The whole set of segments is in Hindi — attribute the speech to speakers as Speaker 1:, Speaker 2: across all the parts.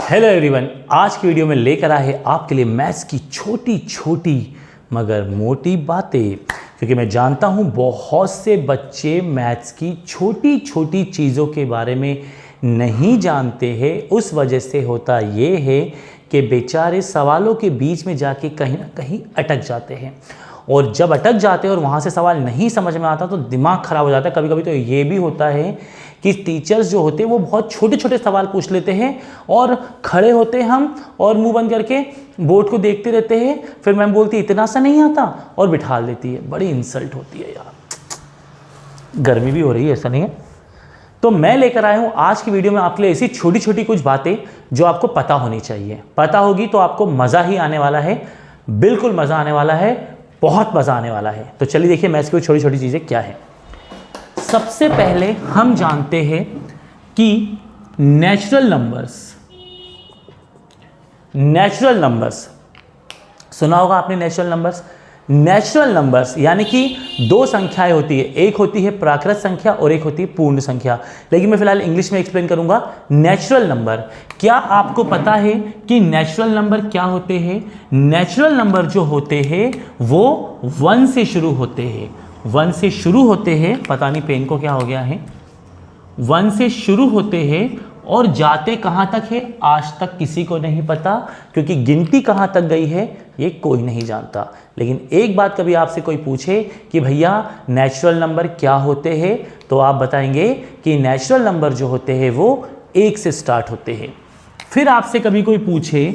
Speaker 1: हेलो एवरीवन, आज की वीडियो में लेकर आए हैं आपके लिए मैथ्स की छोटी छोटी मगर मोटी बातें, क्योंकि मैं जानता हूँ बहुत से बच्चे मैथ्स की छोटी छोटी चीज़ों के बारे में नहीं जानते हैं। उस वजह से होता ये है कि बेचारे सवालों के बीच में जाके कहीं ना कहीं अटक जाते हैं, और जब अटक जाते हैं और वहाँ से सवाल नहीं समझ में आता तो दिमाग ख़राब हो जाता है। कभी कभी तो ये भी होता है कि टीचर्स जो होते हैं वो बहुत छोटे छोटे सवाल पूछ लेते हैं और खड़े होते हैं हम और मुंह बंद करके बोर्ड को देखते रहते हैं। फिर मैम बोलती है इतना सा नहीं आता और बिठा देती है। बड़ी इंसल्ट होती है यार, गर्मी भी हो रही है, ऐसा नहीं है। तो मैं लेकर आया हूँ आज की वीडियो में आपके लिए ऐसी छोटी छोटी कुछ बातें जो आपको पता होनी चाहिए। पता होगी तो आपको मज़ा ही आने वाला है, बिल्कुल मज़ा आने वाला है, बहुत मज़ा आने वाला है। तो चलिए देखिए मैथ्स की छोटी छोटी चीज़ें क्या है। सबसे पहले हम जानते हैं कि नेचुरल नंबर्स सुना होगा आपने। नेचुरल नंबर्स यानी कि दो संख्याएं होती है, एक होती है प्राकृत संख्या और एक होती है पूर्ण संख्या। लेकिन मैं फिलहाल इंग्लिश में एक्सप्लेन करूंगा। नेचुरल नंबर, क्या आपको पता है कि नेचुरल नंबर क्या होते हैं? नेचुरल नंबर जो होते हैं वो 1 से शुरू होते हैं। 1 से शुरू होते हैं, पता नहीं पेन को क्या हो गया है। 1 से शुरू होते हैं और जाते कहाँ तक है आज तक किसी को नहीं पता, क्योंकि गिनती कहाँ तक गई है ये कोई नहीं जानता। लेकिन एक बात कभी आपसे कोई पूछे कि भैया नेचुरल नंबर क्या होते हैं, तो आप बताएंगे कि नेचुरल नंबर जो होते हैं वो 1 से स्टार्ट होते हैं। फिर आपसे कभी कोई पूछे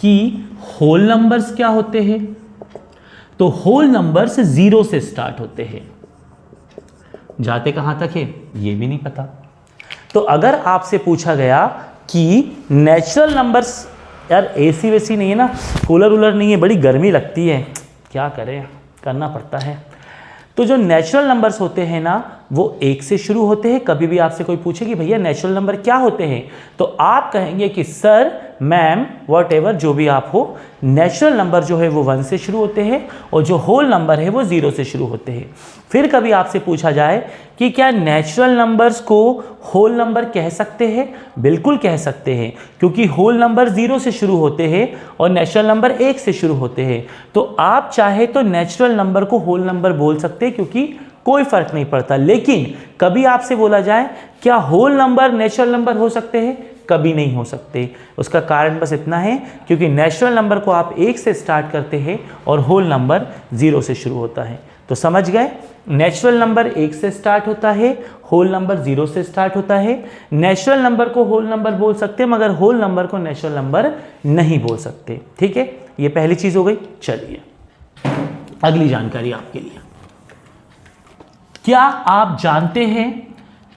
Speaker 1: कि होल नंबर्स क्या होते हैं, तो होल नंबर्स 0 से स्टार्ट होते हैं। जाते कहां तक है ये भी नहीं पता। तो अगर आपसे पूछा गया कि नेचुरल नंबर्स, यार एसी वैसी नहीं है ना, कूलर वूलर नहीं है, बड़ी गर्मी लगती है, क्या करें, करना पड़ता है। तो जो नेचुरल नंबर्स होते हैं ना वो 1 से शुरू होते हैं। कभी भी आपसे कोई पूछे कि भैया नेचुरल नंबर क्या होते हैं, तो आप कहेंगे कि सर, मैम, वॉट एवर जो भी आप हो, नेचुरल नंबर जो है वो 1 से शुरू होते हैं और जो होल नंबर है वो 0 से शुरू होते हैं। फिर कभी आपसे पूछा जाए कि क्या नेचुरल नंबर्स को होल नंबर कह सकते हैं? बिल्कुल कह सकते हैं, क्योंकि होल नंबर 0 से शुरू होते हैं और नेचुरल नंबर 1 से शुरू होते हैं। तो आप चाहे तो नेचुरल नंबर को होल नंबर बोल सकते हैं, क्योंकि कोई फर्क नहीं पड़ता। लेकिन कभी आपसे बोला जाए क्या होल नंबर नेचुरल नंबर हो सकते हैं? कभी नहीं हो सकते। उसका कारण बस इतना है क्योंकि नेचुरल नंबर को आप 1 से स्टार्ट करते हैं और होल नंबर 0 से शुरू होता है। तो समझ गए, नेचुरल नंबर 1 से स्टार्ट होता है, होल नंबर 0 से स्टार्ट होता है। नेचुरल नंबर को होल नंबर बोल सकते हैं, मगर होल नंबर को नेचुरल नंबर नहीं बोल सकते। ठीक है, ये पहली चीज हो गई। चलिए अगली जानकारी आपके लिए। क्या आप जानते हैं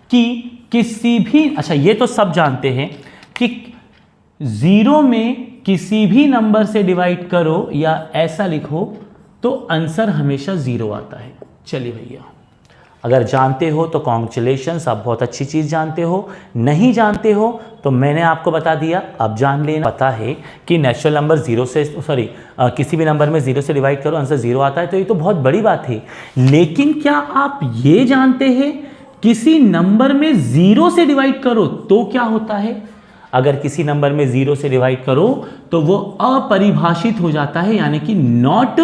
Speaker 1: कि किसी भी, अच्छा ये तो सब जानते हैं कि 0 में किसी भी नंबर से डिवाइड करो या ऐसा लिखो तो आंसर हमेशा 0 आता है। चलिए भैया, अगर जानते हो तो कॉन्ग्रेचुलेशंस, आप बहुत अच्छी चीज़ जानते हो। नहीं जानते हो तो मैंने आपको बता दिया, अब जान लेना। पता है कि नेचुरल नंबर 0 से किसी भी नंबर में 0 से डिवाइड करो आंसर 0 आता है, तो ये तो बहुत बड़ी बात है। लेकिन क्या आप ये जानते हैं किसी नंबर में 0 से डिवाइड करो तो क्या होता है? अगर किसी नंबर में 0 से डिवाइड करो तो वो अपरिभाषित हो जाता है, यानी कि नॉट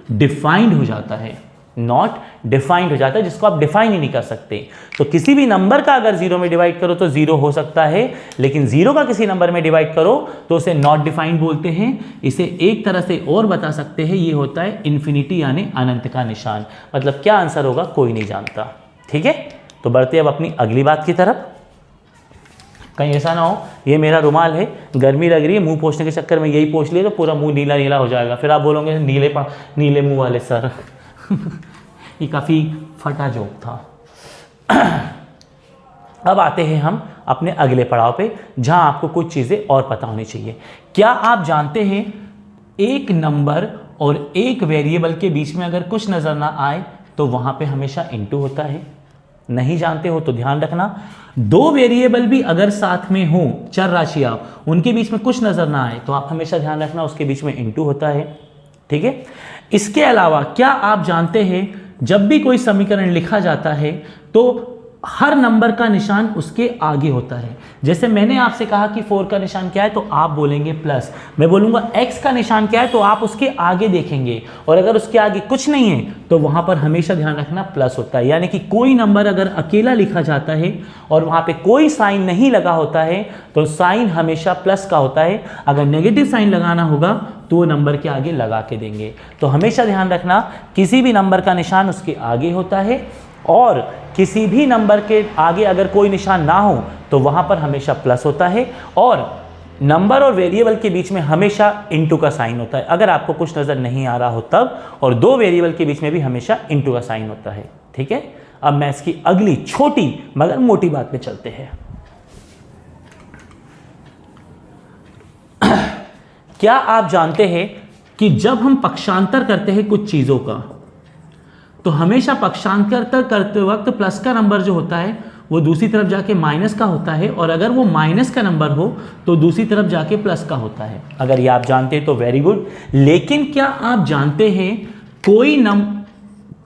Speaker 1: डिफाइंड हो जाता है। नॉट डिफाइंड हो जाता है, जिसको आप डिफाइन ही नहीं कर सकते। तो किसी भी नंबर का अगर 0 में डिवाइड करो तो 0 हो सकता है, लेकिन 0 का किसी नंबर में डिवाइड करो तो उसे नॉट डिफाइंड बोलते हैं। इसे एक तरह से और बता सकते हैं, ये होता है इन्फिनिटी यानी अनंत का निशान। मतलब क्या आंसर होगा कोई नहीं जानता। ठीक है, तो बढ़ते अब अपनी अगली बात की तरफ। कहीं ऐसा ना हो ये मेरा रुमाल है, गर्मी लग रही है, मुंह पोंछने के चक्कर में यही पोंछ लिया तो पूरा मुंह नीला नीला हो जाएगा, फिर आप बोलोगे नीले मुंह वाले सर। ये काफ़ी फटा जोक था। अब आते हैं हम अपने अगले पड़ाव पे, जहां आपको कुछ चीज़ें और पता होनी चाहिए। क्या आप जानते हैं एक नंबर और एक वेरिएबल के बीच में अगर कुछ नज़र ना आए तो वहां पे हमेशा इनटू होता है? नहीं जानते हो तो ध्यान रखना। 2 वेरिएबल भी अगर साथ में हो, चर राशियां, उनके बीच में कुछ नजर ना आए तो आप हमेशा ध्यान रखना उसके बीच में इनटू होता है। ठीक है, इसके अलावा क्या आप जानते हैं जब भी कोई समीकरण लिखा जाता है तो हर नंबर का निशान उसके आगे होता है। जैसे मैंने आपसे कहा कि 4 का निशान क्या है तो आप बोलेंगे प्लस, मैं बोलूँगा x का निशान क्या है तो आप उसके आगे देखेंगे, और अगर उसके आगे कुछ नहीं है तो वहाँ पर हमेशा ध्यान रखना प्लस होता है। यानी कि कोई नंबर अगर अकेला लिखा जाता है और वहाँ पे कोई साइन नहीं लगा होता है तो साइन हमेशा प्लस का होता है। अगर नेगेटिव साइन लगाना होगा तो वो नंबर के आगे लगा के देंगे। तो हमेशा ध्यान रखना किसी भी नंबर का निशान उसके आगे होता है, और किसी भी नंबर के आगे अगर कोई निशान ना हो तो वहाँ पर हमेशा प्लस होता है, और नंबर और वेरिएबल के बीच में हमेशा इनटू का साइन होता है। अगर आपको कुछ नज़र नहीं आ रहा हो तब, और दो वेरिएबल के बीच में भी हमेशा इनटू का साइन होता है। ठीक है, अब मैं इसकी अगली छोटी मगर मोटी बात पे चलते हैं। क्या आप जानते हैं कि जब हम पक्षांतर करते हैं कुछ चीज़ों का तो हमेशा पक्षांतर करते वक्त प्लस का नंबर जो होता है वो दूसरी तरफ जाके माइनस का होता है, और अगर वो माइनस का नंबर हो तो दूसरी तरफ जाके प्लस का होता है। अगर ये आप जानते हैं तो वेरी गुड। लेकिन क्या आप जानते हैं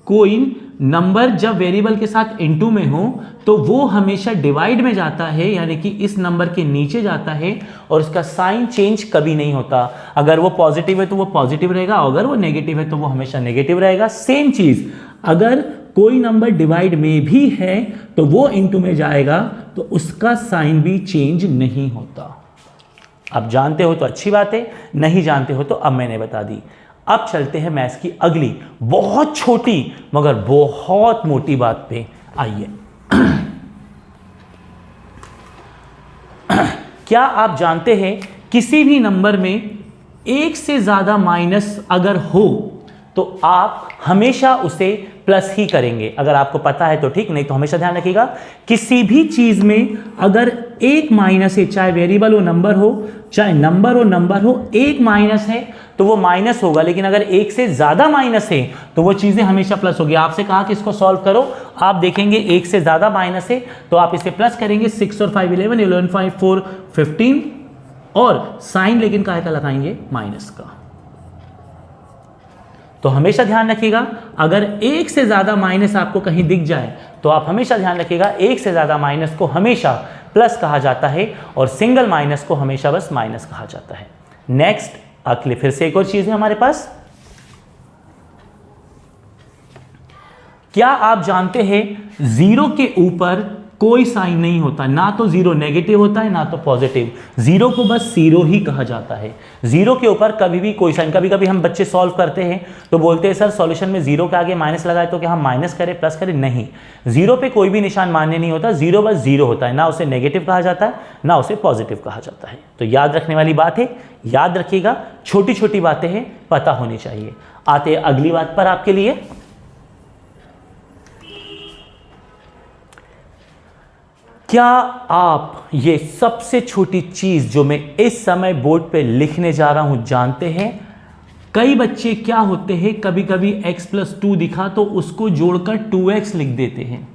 Speaker 1: कोई नंबर जब वेरिएबल के साथ इनटू में हो तो वो हमेशा डिवाइड में जाता है, यानी कि इस नंबर के नीचे जाता है, और उसका साइन चेंज कभी नहीं होता। अगर वो पॉजिटिव है तो वो पॉजिटिव रहेगा, अगर वो नेगेटिव है तो वो हमेशा नेगेटिव रहेगा। सेम चीज अगर कोई नंबर डिवाइड में भी है तो वो इनटू में जाएगा तो उसका साइन भी चेंज नहीं होता। आप जानते हो तो अच्छी बात है, नहीं जानते हो तो अब मैंने बता दी। अब चलते हैं मैथ्स की अगली बहुत छोटी मगर बहुत मोटी बात पे। आइए, क्या आप जानते हैं किसी भी नंबर में एक से ज्यादा माइनस अगर हो तो आप हमेशा उसे प्लस ही करेंगे। अगर आपको पता है तो ठीक, नहीं तो हमेशा ध्यान रखिएगा किसी भी चीज में अगर एक माइनस है, चाहे वेरिएबल हो नंबर हो, चाहे नंबर हो नंबर हो, एक माइनस है तो वो माइनस होगा, लेकिन अगर एक से ज्यादा माइनस है तो वो चीजें हमेशा प्लस होगी। आपसे कहा कि इसको सॉल्व करो, आप देखेंगे एक से ज्यादा माइनस है तो आप इसे प्लस करेंगे। 6 और 5 11, 11 5 4 15, और साइन लेकिन काहे का लगाएंगे, माइनस का। तो हमेशा ध्यान रखिएगा अगर एक से ज्यादा माइनस आपको कहीं दिख जाए तो आप हमेशा ध्यान रखिएगा एक से ज्यादा माइनस को हमेशा प्लस कहा जाता है, और सिंगल माइनस को हमेशा बस माइनस कहा जाता है। नेक्स्ट, अगले फिर से एक और चीज है हमारे पास। क्या आप जानते हैं जीरो के ऊपर कोई साइन नहीं होता, ना तो जीरो नेगेटिव होता है ना तो पॉजिटिव, जीरो को बस जीरो ही कहा जाता है। जीरो के ऊपर कभी भी कोई साइन, कभी कभी हम बच्चे सॉल्व करते हैं तो बोलते हैं सर सॉल्यूशन में जीरो के आगे माइनस लगाए तो क्या हम माइनस करें प्लस करें, नहीं, जीरो पे कोई भी निशान मान्य नहीं होता, जीरो बस जीरो होता है, ना उसे नेगेटिव कहा जाता है ना उसे पॉजिटिव कहा जाता है। तो याद रखने वाली बात है, याद रखिएगा, छोटी छोटी बातें हैं, पता होनी चाहिए। आते हैं अगली बात पर आपके लिए। क्या आप ये सबसे छोटी चीज जो मैं इस समय बोर्ड पे लिखने जा रहा हूं जानते हैं? कई बच्चे क्या होते हैं, कभी कभी x + 2 दिखा तो उसको जोड़कर 2x लिख देते हैं,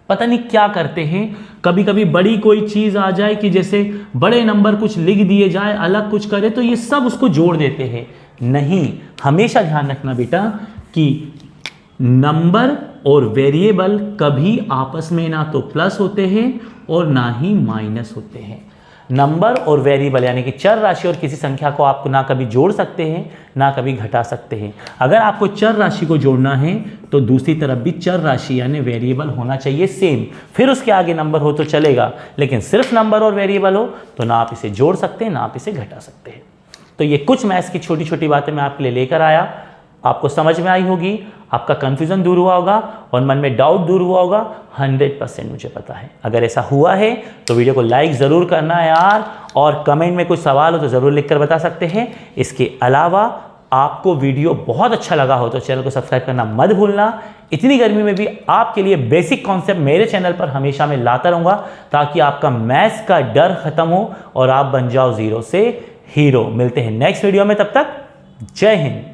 Speaker 1: पता नहीं क्या करते हैं। कभी कभी बड़ी कोई चीज आ जाए कि जैसे बड़े नंबर कुछ लिख दिए जाए, अलग कुछ करे तो ये सब उसको जोड़ देते हैं। नहीं, हमेशा ध्यान रखना बेटा कि नंबर और वेरिएबल कभी आपस में ना तो प्लस होते हैं और ना ही माइनस होते हैं। नंबर और वेरिएबल यानी कि चर राशि और किसी संख्या को आप ना कभी जोड़ सकते हैं ना कभी घटा सकते हैं। अगर आपको चर राशि को जोड़ना है तो दूसरी तरफ भी चर राशि यानी वेरिएबल होना चाहिए सेम, फिर उसके आगे नंबर हो तो चलेगा, लेकिन सिर्फ नंबर और वेरिएबल हो तो ना आप इसे जोड़ सकते हैं ना आप इसे घटा सकते हैं। तो ये कुछ मैथ्स की छोटी छोटी बातें मैं आपके लिए लेकर आया, आपको समझ में आई होगी, आपका कंफ्यूजन दूर हुआ होगा और मन में डाउट दूर हुआ होगा, 100% मुझे पता है। अगर ऐसा हुआ है तो वीडियो को लाइक ज़रूर करना है यार, और कमेंट में कुछ सवाल हो तो ज़रूर लिखकर बता सकते हैं। इसके अलावा आपको वीडियो बहुत अच्छा लगा हो तो चैनल को सब्सक्राइब करना मत भूलना। इतनी गर्मी में भी आपके लिए बेसिक कॉन्सेप्ट मेरे चैनल पर हमेशा मैं लाता रहूँगा ताकि आपका मैथ्स का डर खत्म हो और आप बन जाओ जीरो से हीरो। मिलते हैं नेक्स्ट वीडियो में, तब तक जय हिंद।